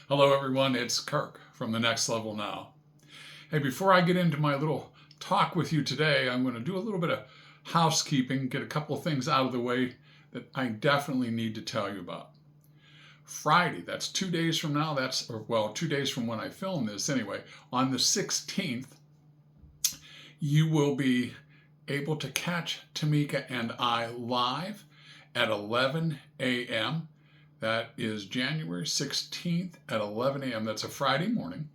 Hello, everyone. It's Kirk from The Next Level Now. Hey, before I get into my little talk with you today, I'm going to do a little bit of housekeeping, get a couple of things out of the way that I definitely need to tell you about. Friday, that's 2 days from now, 2 days from when I film this anyway, on the 16th, you will be able to catch Tamika and I live at 11 a.m. That is January 16th at 11 a.m. That's a Friday morning.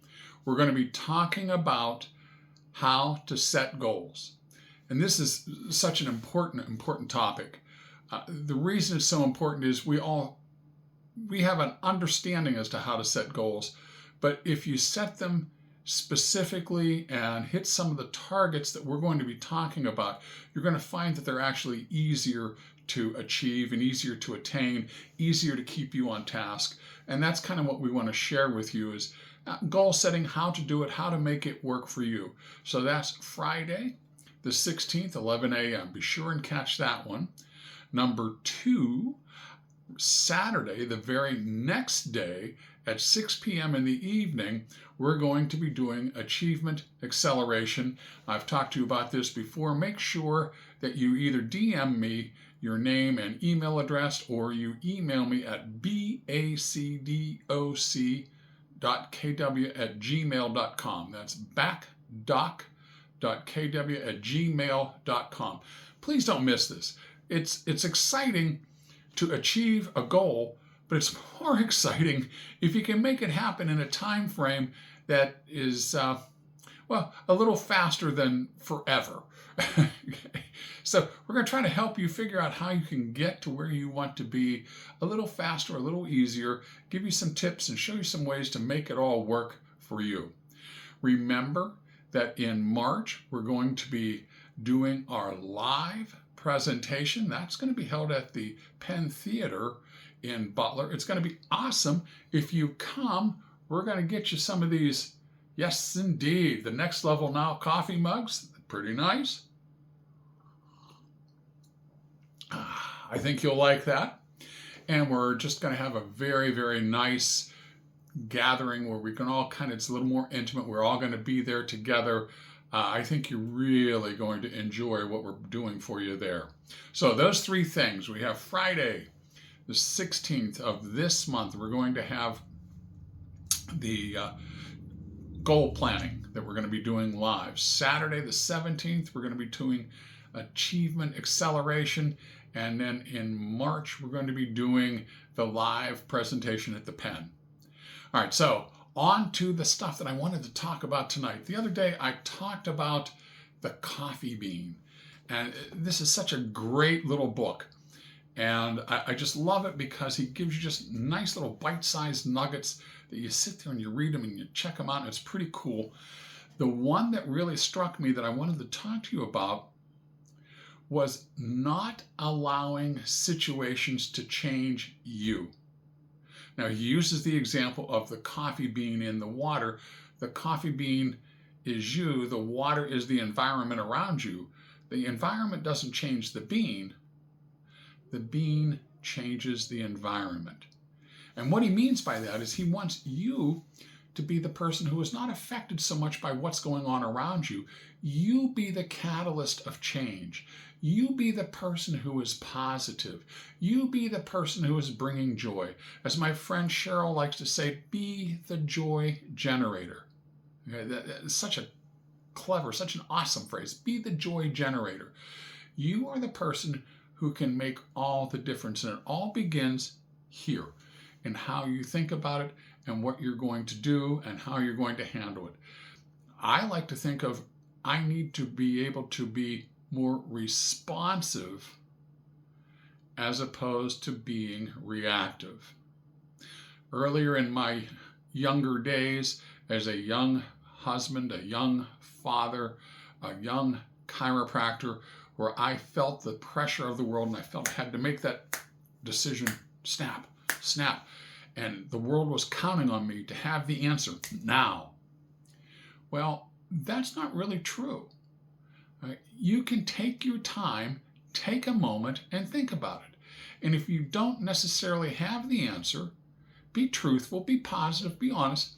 We're going to be talking about how to set goals. And this is such an important topic. The reason it's so important is we have an understanding as to how to set goals, but if you set them specifically and hit some of the targets that we're going to be talking about, you're going to find that they're actually easier to achieve and easier to attain, easier to keep you on task. And that's kind of what we want to share with you is goal setting, how to do it, how to make it work for you. So that's Friday, the 16th, 11 a.m. Be sure and catch that one. Number two, Saturday, the very next day at 6 p.m. in the evening, we're going to be doing Achievement Acceleration. I've talked to you about this before. Make sure that you either DM me your name and email address or you email me at bacdoc.kw@gmail.com. That's backdoc.kw@gmail.com. Please don't miss this. It's exciting to achieve a goal, but it's more exciting if you can make it happen in a time frame that is, a little faster than forever. So we're going to try to help you figure out how you can get to where you want to be a little faster, a little easier, give you some tips and show you some ways to make it all work for you. Remember that in March, we're going to be doing our live presentation. That's going to be held at the Penn Theater in Butler. It's going to be awesome. If you come, we're going to get you some of these, yes, indeed, the Next Level Now coffee mugs. Pretty nice. I think you'll like that. And we're just going to have a very, very nice gathering where we can all it's a little more intimate. We're all going to be there together. I think you're really going to enjoy what we're doing for you there. So those three things. We have Friday, the 16th of this month. We're going to have the goal planning that we're going to be doing live. Saturday, the 17th, we're going to be doing Achievement Acceleration. And then in March, we're going to be doing the live presentation at the Penn. All right, so on to the stuff that I wanted to talk about tonight. The other day, I talked about the coffee bean. And this is such a great little book. And I just love it because he gives you just nice little bite-sized nuggets that you sit there and you read them and you check them out. And it's pretty cool. The one that really struck me that I wanted to talk to you about was not allowing situations to change you. Now, he uses the example of the coffee bean in the water. The coffee bean is you. The water is the environment around you. The environment doesn't change the bean. The bean changes the environment. And what he means by that is he wants you to be the person who is not affected so much by what's going on around you. You be the catalyst of change. You be the person who is positive. You be the person who is bringing joy. As my friend Cheryl likes to say, be the joy generator. Okay, that's such a clever, such an awesome phrase. Be the joy generator. You are the person who can make all the difference. And it all begins here in how you think about it and what you're going to do and how you're going to handle it. I like to think of, I need to be able to be more responsive as opposed to being reactive. Earlier in my younger days, as a young husband, a young father, a young chiropractor, where I felt the pressure of the world and I felt I had to make that decision, snap. And the world was counting on me to have the answer now. Well, that's not really true. Right? You can take your time, take a moment, and think about it. And if you don't necessarily have the answer, Be truthful, be positive, be honest.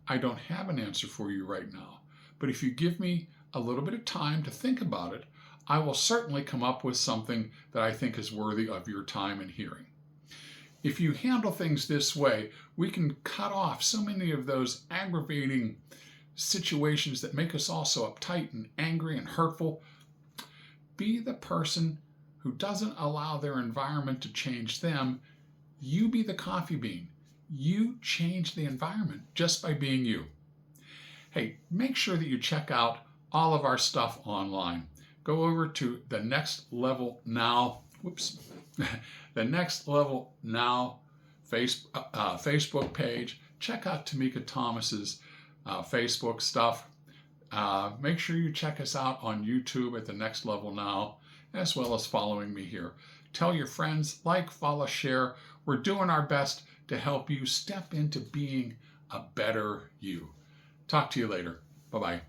I don't have an answer for you right now, but if you give me a little bit of time to think about it, I will certainly come up with something that I think is worthy of your time and hearing. If you handle things this way, we can cut off so many of those aggravating situations that make us all so uptight and angry and hurtful. Be the person who doesn't allow their environment to change them. You be the coffee bean. You change the environment just by being you. Hey, make sure that you check out all of our stuff online. Go over to the Next Level Now, the Next Level Now Facebook page. Check out Tamika Thomas's Facebook stuff. Make sure you check us out on YouTube at the Next Level Now, as well as following me here. Tell your friends, like, follow, share. We're doing our best to help you step into being a better you. Talk to you later. Bye-bye.